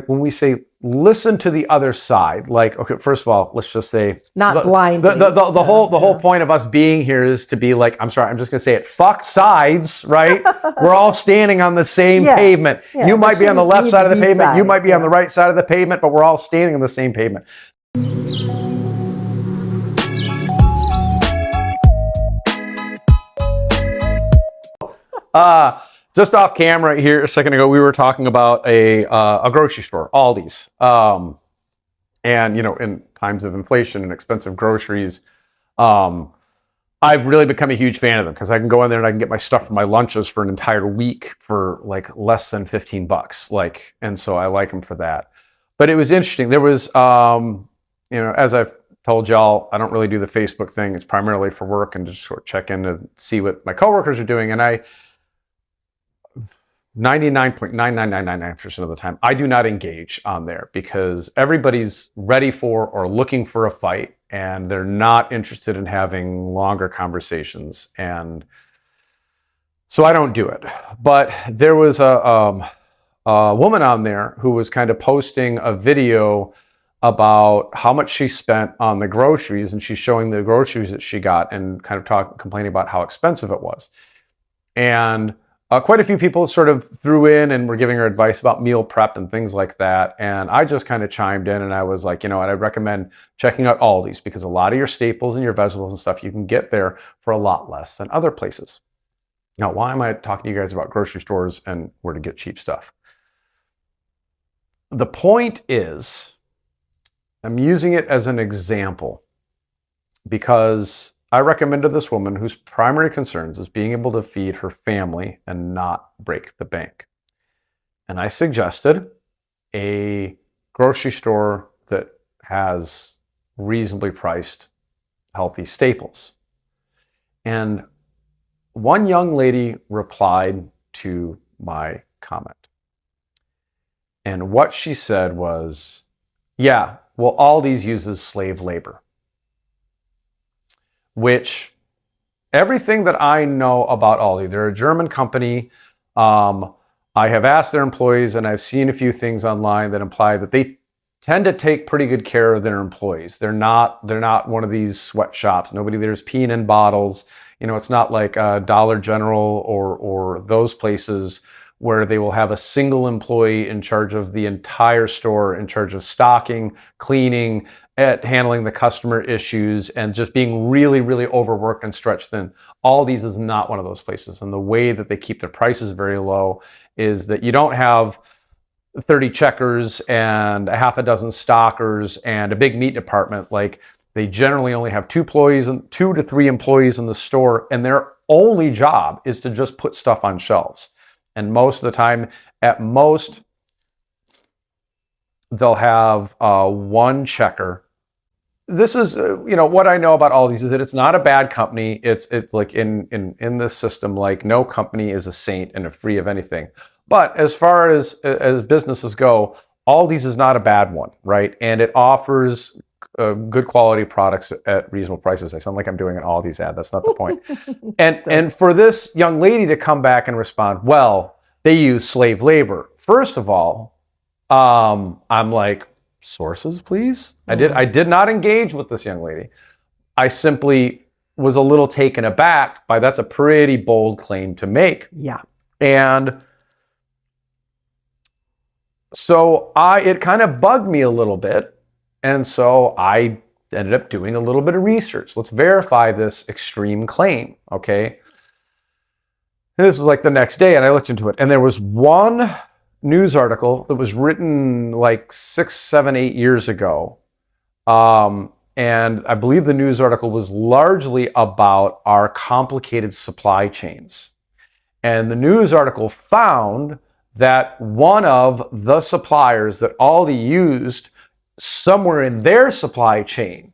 like when we say listen to the other side, like, okay, first of all, let's just say not blindly. The whole point of us being here is to be like, I'm sorry, I'm just gonna say it, fuck sides, right? We're all standing on the same pavement. You might be on the left side of the pavement, sides, you might be on the right side of the pavement, but we're all standing on the same pavement. Just off camera here a second ago, we were talking about a grocery store, Aldi's. And, you know, in times of inflation and expensive groceries, I've really become a huge fan of them because I can go in there and I can get my stuff for my lunches for an entire week for like less than $15. Like, and so I like them for that. But it was interesting. There was, you know, as I've told y'all, I don't really do the Facebook thing. It's primarily for work and just sort of check in to see what my coworkers are doing. And 99.99999% of the time, I do not engage on there because everybody's ready for or looking for a fight and they're not interested in having longer conversations. And so I don't do it. But there was a woman on there who was kind of posting a video about how much she spent on the groceries, and she's showing the groceries that she got and kind of complaining about how expensive it was. And quite a few people sort of threw in and were giving her advice about meal prep and things like that. And I just kind of chimed in and I was like, you know, and I recommend checking out Aldi's because a lot of your staples and your vegetables and stuff you can get there for a lot less than other places. Now, why am I talking to you guys about grocery stores and where to get cheap stuff? The point is, I'm using it as an example because I recommended this woman whose primary concerns is being able to feed her family and not break the bank. And I suggested a grocery store that has reasonably priced healthy staples. And one young lady replied to my comment. And what she said was, yeah, well, Aldi's uses slave labor. Which everything that I know about Aldi, they're a German company. I have asked their employees and I've seen a few things online that imply that they tend to take pretty good care of their employees. They're not one of these sweatshops. Nobody there's peeing in bottles. You know, it's not like Dollar General or those places where they will have a single employee in charge of the entire store, in charge of stocking, cleaning, at handling the customer issues, and just being really, really overworked and stretched thin. Aldi's is not one of those places. And the way that they keep their prices very low is that you don't have 30 checkers and a half a dozen stockers and a big meat department. Like, they generally only have 2 to 3 employees in the store, and their only job is to just put stuff on shelves. And most of the time, at most, they'll have one checker. This is, you know, what I know about Aldi's is that it's not a bad company. It's like in this system, like no company is a saint and free of anything. But as far as businesses go, Aldi's is not a bad one, right? And it offers good quality products at reasonable prices. I sound like I'm doing an Aldi's ad. That's not the point. And for this young lady to come back and respond, well, they use slave labor. First of all, I'm like, sources, please. Mm-hmm. I did not engage with this young lady. I simply was a little taken aback by that's a pretty bold claim to make. Yeah. And so it kind of bugged me a little bit. And so I ended up doing a little bit of research. Let's verify this extreme claim, okay? And this was like the next day, and I looked into it. And there was one news article that was written like 6, 7, 8 years ago. And I believe the news article was largely about our complicated supply chains. And the news article found that one of the suppliers that Aldi used somewhere in their supply chain,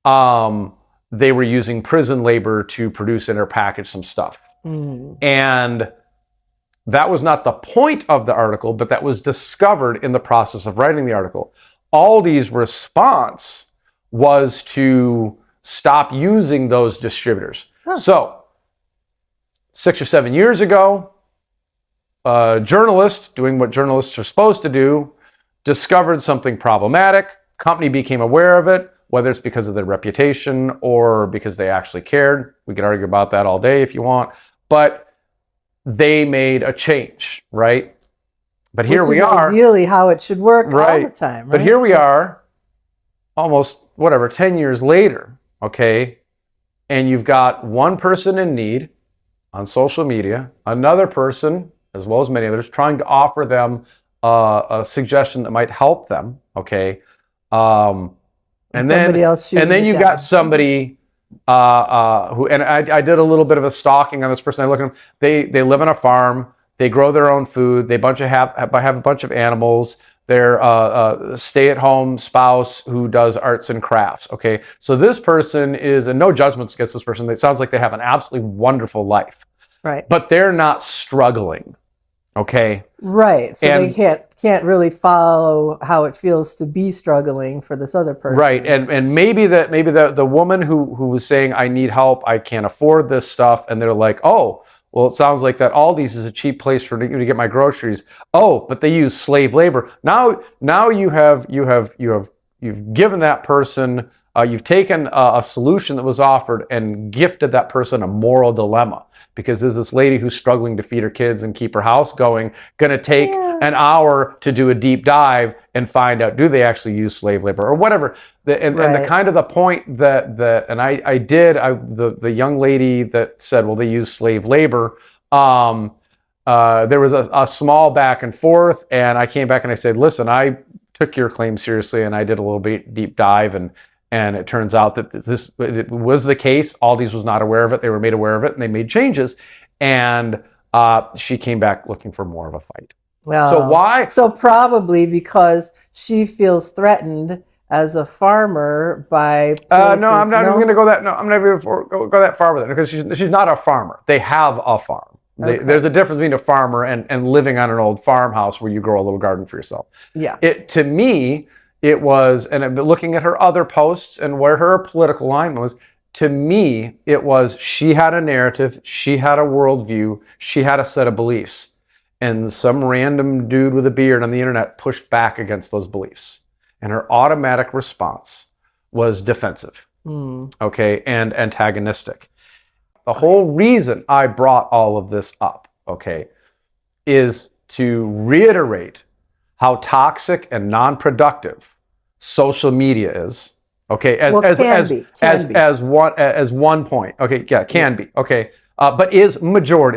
they were using prison labor to produce and or package some stuff. Mm. And that was not the point of the article, but that was discovered in the process of writing the article. Aldi's response was to stop using those distributors. Huh. So 6 or 7 years ago, a journalist doing what journalists are supposed to do discovered something problematic, company became aware of it, whether it's because of their reputation or because they actually cared. We could argue about that all day if you want, but they made a change, right? But here we are. Ideally how it should work all the time, right? But here we are, almost, 10 years later, okay? And you've got one person in need on social media, another person, as well as many others, trying to offer them a suggestion that might help them, okay? And then you got somebody who, and I did a little bit of a stalking on this person. I look at them. They live on a farm. They grow their own food. They have a bunch of animals. They're a stay-at-home spouse who does arts and crafts. Okay, so this person is, and no judgments against this person. It sounds like they have an absolutely wonderful life, right? But they're not struggling. Okay, right. So they can't really follow how it feels to be struggling for this other person, right? And maybe the woman who was saying, I need help, I can't afford this stuff, and they're like, oh, well, it sounds like that Aldi's is a cheap place for me to get my groceries. Oh, but they use slave labor. Now you've given that person, you've taken a solution that was offered and gifted that person a moral dilemma, because there's this lady who's struggling to feed her kids and keep her house going, going to take an hour to do a deep dive and find out, do they actually use slave labor or whatever. And the kind of the point the young lady that said, well, they use slave labor. There was a small back and forth, and I came back and I said, listen, I took your claim seriously, and I did a little bit deep dive, and it turns out that it was the case. Aldi's was not aware of it. They were made aware of it, and they made changes. And she came back looking for more of a fight. Well, so why? So probably because she feels threatened as a farmer by places. No, I'm not even going to go that. No, I'm not even go that far with it, because she's not a farmer. They have a farm. There's a difference between a farmer and living on an old farmhouse where you grow a little garden for yourself. Yeah. To me, it was, and looking at her other posts and where her political line was, to me, it was, she had a narrative, she had a worldview, she had a set of beliefs. And some random dude with a beard on the internet pushed back against those beliefs. And her automatic response was defensive, okay, and antagonistic. The whole reason I brought all of this up, okay, is to reiterate how toxic and non-productive social media is. Okay, as one point. Okay, yeah, can be. Okay, but is the majority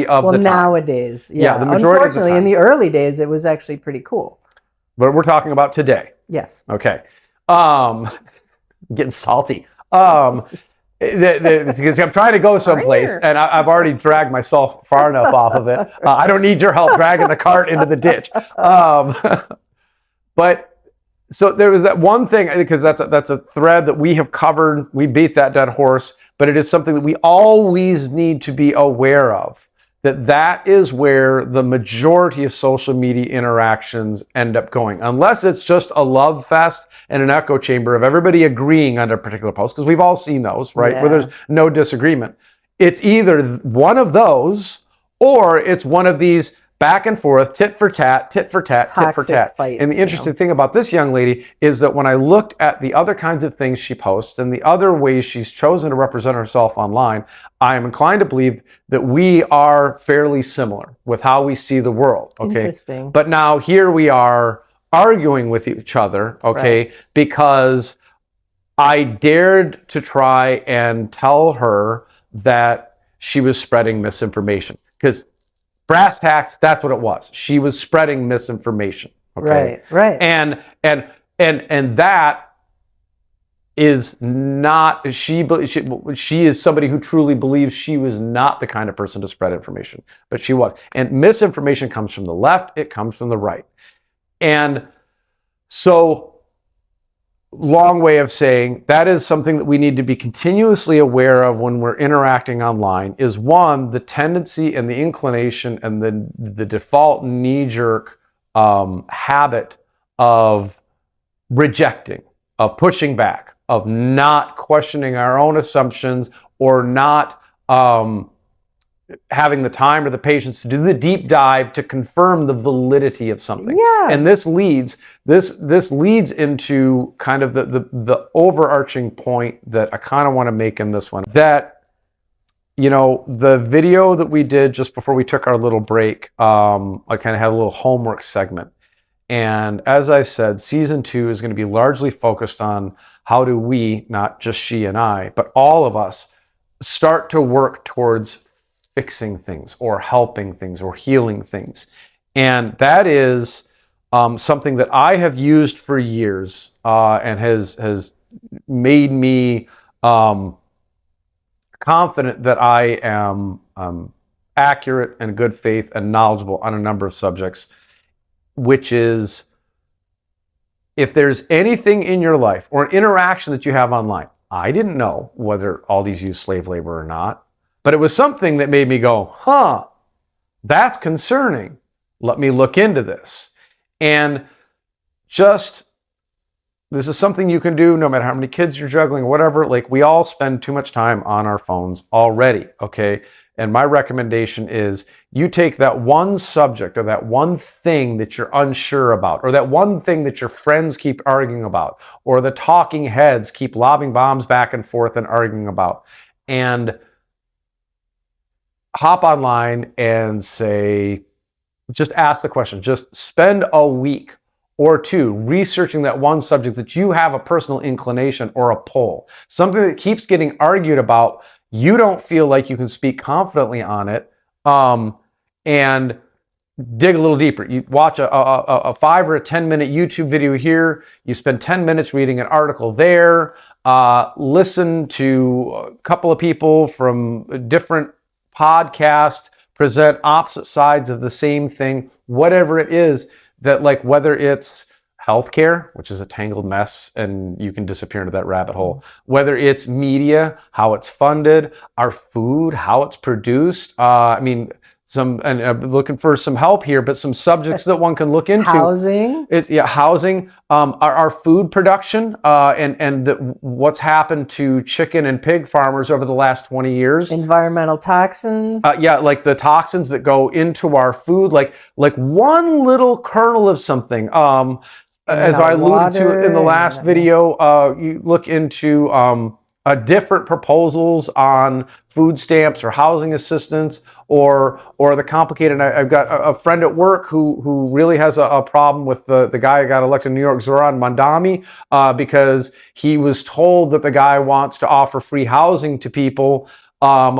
of the time. Nowadays, yeah. The majority Unfortunately, of the time. in the early days, it was actually pretty cool. But we're talking about today. Yes. Okay. Getting salty. Because I'm trying to go someplace, and I've already dragged myself far enough off of it. I don't need your help dragging the cart into the ditch. But so there was that one thing, because that's a thread that we have covered. We beat that dead horse, but it is something that we always need to be aware of. That is where the majority of social media interactions end up going, unless it's just a love fest and an echo chamber of everybody agreeing on a particular post, because we've all seen those, right? Where there's no disagreement. It's either one of those, or it's one of these back and forth, tit for tat, tit for tat, tit for tat. Fights, and the interesting thing about this young lady is that when I looked at the other kinds of things she posts and the other ways she's chosen to represent herself online, I am inclined to believe that we are fairly similar with how we see the world. Okay. Interesting. But now here we are arguing with each other, okay, because I dared to try and tell her that she was spreading misinformation. Because brass tacks, that's what it was. She was spreading misinformation. Okay? Right. And that is not, she is somebody who truly believes she was not the kind of person to spread information, but she was. And misinformation comes from the left, it comes from the right. And so, long way of saying, that is something that we need to be continuously aware of when we're interacting online, is one, the tendency and the inclination and the default knee-jerk habit of rejecting, of pushing back, of not questioning our own assumptions, or not having the time or the patience to do the deep dive to confirm the validity of something. Yeah. And this leads into kind of the overarching point that I kind of want to make in this one, that, you know, the video that we did just before we took our little break, I kind of had a little homework segment. And as I said, season 2 is going to be largely focused on how do we, not just she and I, but all of us, start to work towards fixing things or helping things or healing things. And that is something that I have used for years and has made me confident that I am accurate and good faith and knowledgeable on a number of subjects, which is, if there's anything in your life or an interaction that you have online, I didn't know whether Aldi's use slave labor or not, but it was something that made me go, huh, that's concerning. Let me look into this. And just, this is something you can do no matter how many kids you're juggling or whatever. Like, we all spend too much time on our phones already, okay? And my recommendation is you take that one subject or that one thing that you're unsure about, or that one thing that your friends keep arguing about, or the talking heads keep lobbing bombs back and forth and arguing about, and hop online and say, just ask the question. Just spend a week or two researching that one subject that you have a personal inclination or a pull, something that keeps getting argued about. You don't feel like you can speak confidently on it, and dig a little deeper. You watch a 5 or a 10-minute YouTube video here. You spend 10 minutes reading an article there. Listen to a couple of people from different podcasts present opposite sides of the same thing, whatever it is, that, like, whether it's healthcare, which is a tangled mess and you can disappear into that rabbit hole, whether it's media, how it's funded, our food, how it's produced. I'm looking for some help here, but some subjects that one can look into. Housing. Housing, our food production, and what's happened to chicken and pig farmers over the last 20 years. Environmental toxins. Like the toxins that go into our food, like one little kernel of something. As I alluded to in the last video, you look into different proposals on food stamps or housing assistance, or the complicated. I've got a friend at work who really has a problem with the guy who got elected in New York, Zoran Mandami, because he was told that the guy wants to offer free housing to people.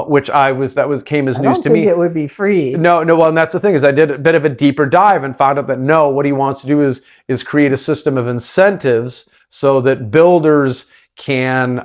Which came as news to me. I don't think it would be free. No. Well, and that's the thing, is I did a bit of a deeper dive and found out that no, what he wants to do is create a system of incentives so that builders can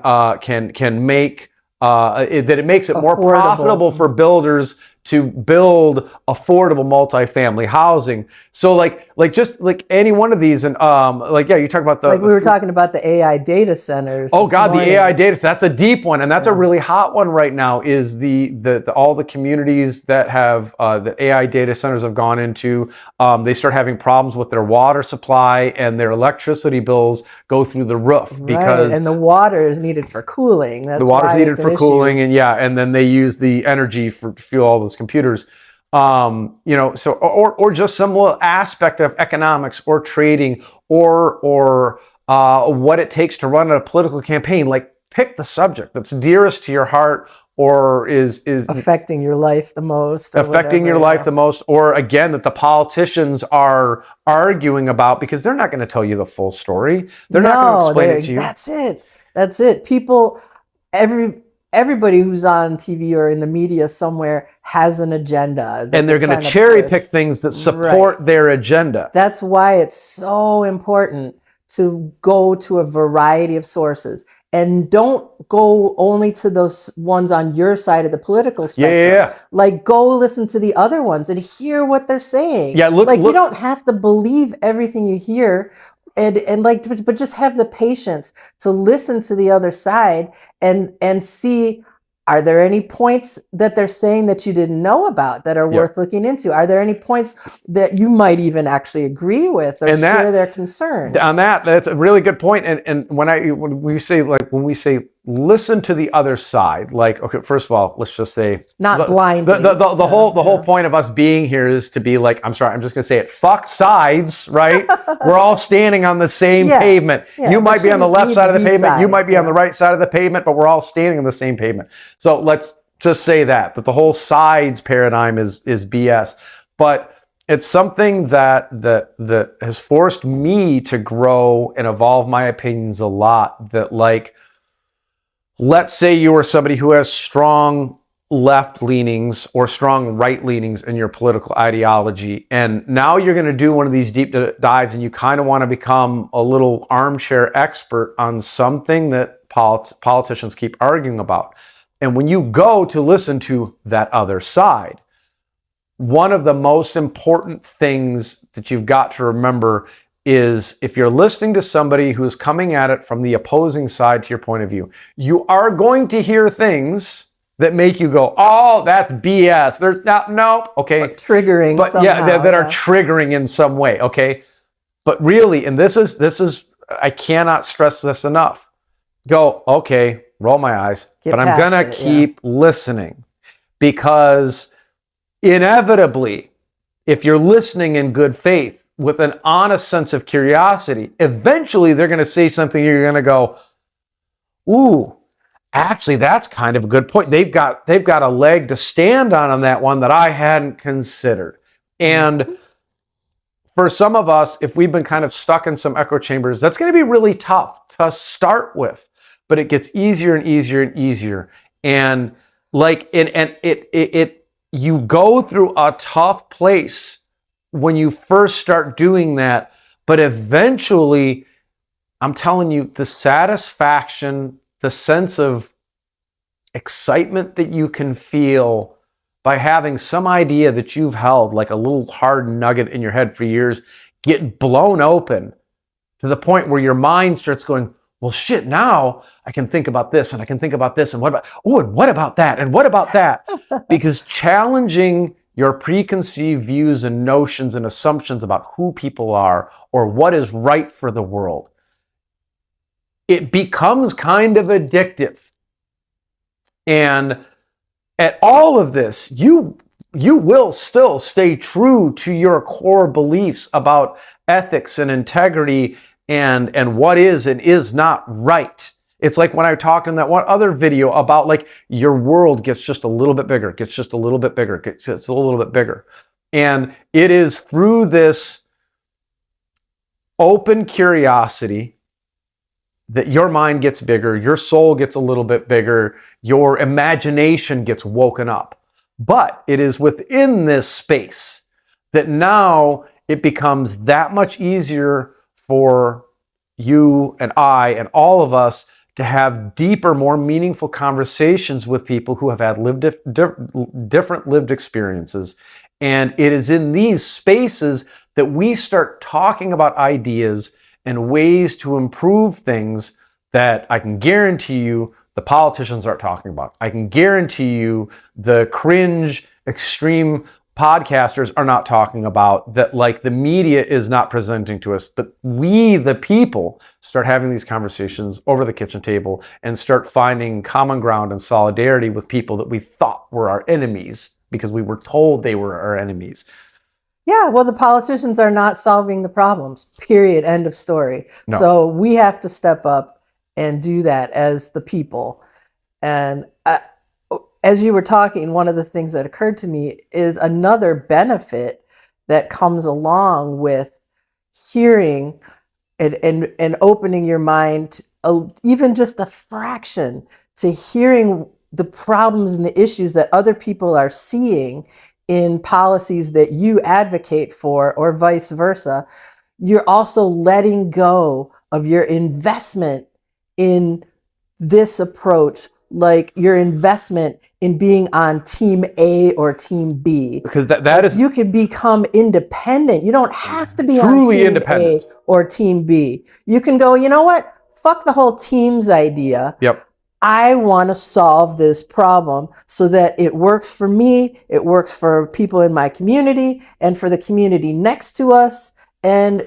make that it makes it more profitable for builders to build affordable multifamily housing. So like just like any one of these, and you talk about we were talking about the AI data centers. Oh God, the AI data, that's a deep one, and that's a really hot one right now. Is the all the communities that have the AI data centers have gone into, they start having problems with their water supply, and their electricity bills go through the roof because and the water is needed for cooling. The water is needed for cooling, and then they use the energy to fuel all those computers. Or just some little aspect of economics or trading or what it takes to run a political campaign. Like, pick the subject that's dearest to your heart, or is affecting your life the most. Or again, that the politicians are arguing about, because they're not going to tell you the full story. They're not going to explain it to you. That's it. People, everybody who's on TV or in the media somewhere has an agenda. And they're going to cherry pick things that support their agenda. That's why it's so important to go to a variety of sources. And don't go only to those ones on your side of the political spectrum. Yeah. Like, go listen to the other ones and hear what they're saying. Yeah, look. You don't have to believe everything you hear. But just have the patience to listen to the other side and see, are there any points that they're saying that you didn't know about that are worth looking into? Are there any points that you might even actually agree with or share their concern? On that's a really good point. And when we say listen to the other side. Like, okay, first of all, let's just say Not blindly. The whole point of us being here is to be like, I'm sorry, I'm just gonna say it. Fuck sides, right? We're all standing on the same pavement. Yeah, you might be on the left side of the pavement. You might be on the yeah. right side of the pavement, but we're all standing on the same pavement. So let's just say that the whole sides paradigm is BS. But it's something that has forced me to grow and evolve my opinions a lot. That, like, let's say you are somebody who has strong left leanings or strong right leanings in your political ideology, and now you're going to do one of these deep dives and you kind of want to become a little armchair expert on something that politicians keep arguing about. And when you go to listen to that other side, one of the most important things that you've got to remember is, if you're listening to somebody who is coming at it from the opposing side to your point of view, you are going to hear things that make you go, oh, that's BS. There's no, okay. Or triggering but somehow, that are triggering in some way, okay? But really, and this is, I cannot stress this enough. Go, okay, roll my eyes, but I'm gonna keep listening, because inevitably, if you're listening in good faith with an honest sense of curiosity, eventually they're going to say something, you're going to go, ooh, actually, that's kind of a good point. They've got a leg to stand on that one that I hadn't considered. And for some of us, if we've been kind of stuck in some echo chambers, that's going to be really tough to start with, but it gets easier and easier and easier. And like, you go through a tough place when you first start doing that, but eventually, I'm telling you, the satisfaction, the sense of excitement that you can feel by having some idea that you've held like a little hard nugget in your head for years get blown open to the point where your mind starts going, well, shit, now I can think about this and I can think about this and what about that and what about that? Because challenging your preconceived views and notions and assumptions about who people are or what is right for the world, it becomes kind of addictive. And at all of this, you will still stay true to your core beliefs about ethics and integrity and what is and is not right. It's like when I talked in that one other video about, like, your world gets just a little bit bigger, gets just a little bit bigger, gets a little bit bigger. And it is through this open curiosity that your mind gets bigger, your soul gets a little bit bigger, your imagination gets woken up. But it is within this space that now it becomes that much easier for you and I and all of us to have deeper, more meaningful conversations with people who have had different lived experiences. And it is in these spaces that we start talking about ideas and ways to improve things that I can guarantee you the politicians aren't talking about. I can guarantee you the cringe, extreme podcasters are not talking about, that, like, the media is not presenting to us. But we, the people, start having these conversations over the kitchen table and start finding common ground and solidarity with people that we thought were our enemies because we were told they were our enemies. Yeah, well, the politicians are not solving the problems, period, end of story. No. So we have to step up and do that as the people. And as you were talking, one of the things that occurred to me is another benefit that comes along with hearing and opening your mind, even just a fraction, to hearing the problems and the issues that other people are seeing in policies that you advocate for, or vice versa. You're also letting go of your investment in this approach, like your investment in being on team A or team B. Because that is, you can become independent. You don't have to be on truly team independent. A or team B. You can go, you know what? Fuck the whole teams idea. Yep. I want to solve this problem so that it works for me, it works for people in my community and for the community next to us, and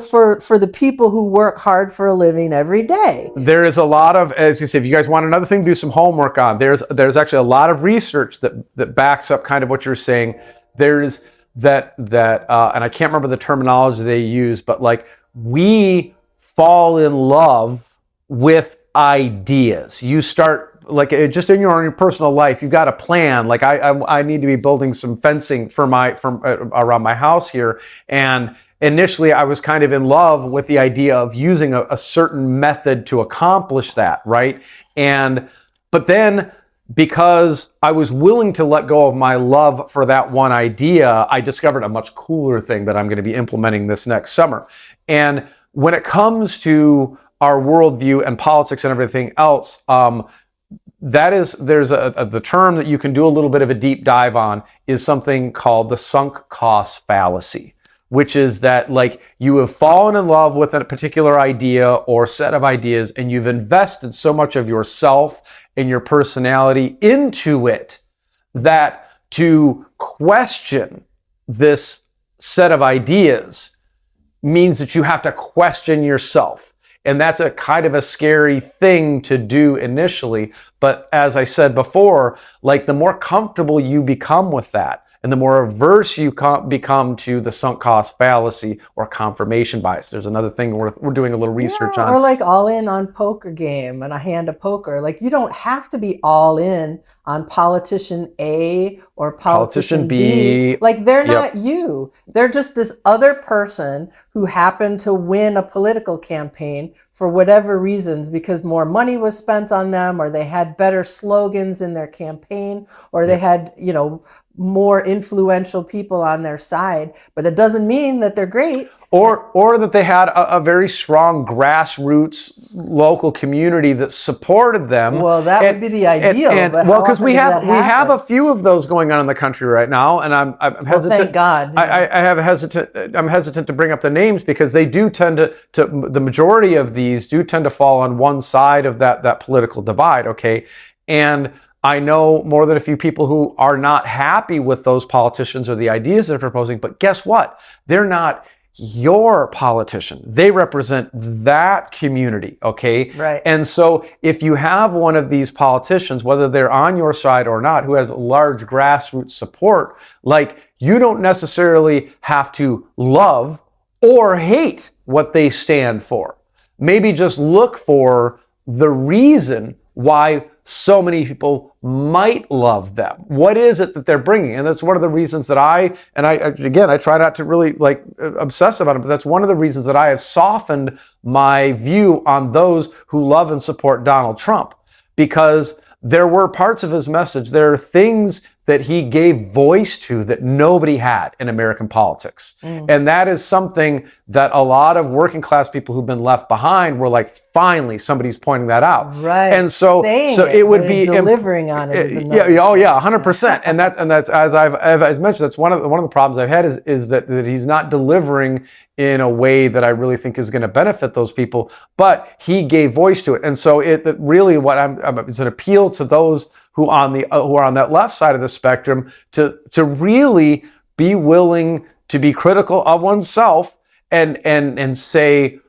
for the people who work hard for a living every day. There is a lot of, as you say, if you guys want another thing to do some homework on, there's actually a lot of research that backs up kind of what you're saying. There's that and I can't remember the terminology they use, but like we fall in love with ideas. You start like just in your personal life, you've got a plan. Like I need to be building some fencing from around my house here, and initially I was kind of in love with the idea of using a certain method to accomplish that, right? But then because I was willing to let go of my love for that one idea, I discovered a much cooler thing that I'm going to be implementing this next summer. And when it comes to our worldview and politics and everything else, there's the term that you can do a little bit of a deep dive on is something called the sunk cost fallacy, which is that like you have fallen in love with a particular idea or set of ideas, and you've invested so much of yourself and your personality into it that to question this set of ideas means that you have to question yourself. And that's a kind of a scary thing to do initially. But as I said before, like the more comfortable you become with that, and the more averse you become to the sunk cost fallacy or confirmation bias. There's another thing we're doing a little research on. Or like all in on poker game and a hand of poker. Like you don't have to be all in on politician A or politician B. Like they're not you. They're just this other person who happened to win a political campaign for whatever reasons, because more money was spent on them, or they had better slogans in their campaign, or they had, more influential people on their side, but it doesn't mean that they're great. Or that they had a very strong grassroots local community that supported them. Well, that would be the ideal. Because we have a few of those going on in the country right now, and I'm hesitant. Well, thank God. I'm hesitant to bring up the names because they do tend to the majority of these do tend to fall on one side of that political divide. Okay, and I know more than a few people who are not happy with those politicians or the ideas they're proposing, but guess what? They're not your politician. They represent that community, okay? Right. And so if you have one of these politicians, whether they're on your side or not, who has large grassroots support, like you don't necessarily have to love or hate what they stand for. Maybe just look for the reason why so many people might love them. What is it that they're bringing? And that's one of the reasons that I try not to really like obsess about it, but that's one of the reasons that I have softened my view on those who love and support Donald Trump, because there were parts of his message, there are things that he gave voice to that nobody had in American politics. And that is something that a lot of working class people who've been left behind were like, finally, somebody's pointing that out. Right. And so it would be delivering on it. Yeah, 100%. and that's as I've mentioned, that's one of the problems I've had is that he's not delivering in a way that I really think is going to benefit those people, but he gave voice to it. And so it's an appeal to those who are on that left side of the spectrum to really be willing to be critical of oneself and say,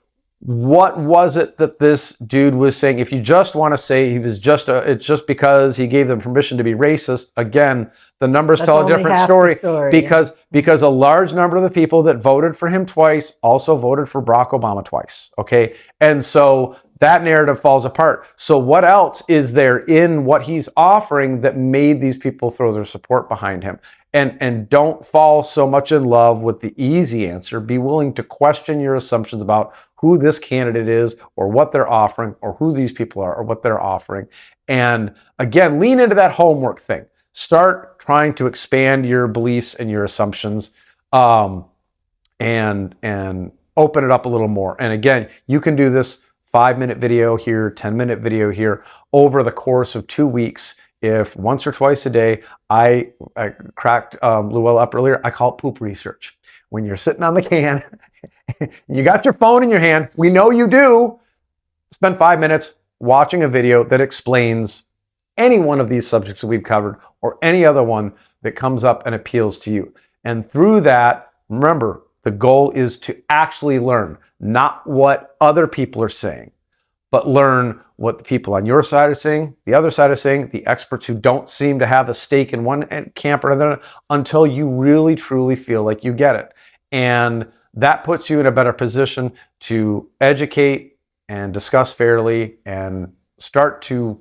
what was it that this dude was saying? If you just want to say he was it's just because he gave them permission to be racist, again, the numbers tell a different story, because a large number of the people that voted for him twice also voted for Barack Obama twice. Okay. And so that narrative falls apart. So what else is there in what he's offering that made these people throw their support behind him? And don't fall so much in love with the easy answer. Be willing to question your assumptions about who this candidate is or what they're offering or who these people are or what they're offering. And again, lean into that homework thing. Start trying to expand your beliefs and your assumptions, and open it up a little more. And again, you can do this 5-minute video here, 10-minute video here over the course of 2 weeks. If once or twice a day, I cracked Llewellyn up earlier, I call it poop research. When you're sitting on the can, you got your phone in your hand, we know you do, spend 5 minutes watching a video that explains any one of these subjects that we've covered or any other one that comes up and appeals to you. And through that, remember, The goal is to actually learn, not what other people are saying, but learn what the people on your side are saying, the other side are saying, the experts who don't seem to have a stake in one camp or another, until you really truly feel like you get it. And that puts you in a better position to educate and discuss fairly and start to,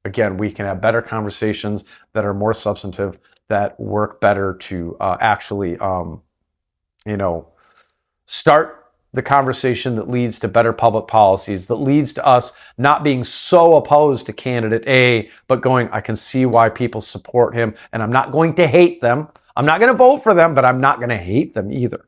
again, we can have better conversations that are more substantive, that work better to actually, start the conversation that leads to better public policies, that leads to us not being so opposed to candidate A, but going, I can see why people support him, and I'm not going to hate them. I'm not going to vote for them, but I'm not going to hate them either.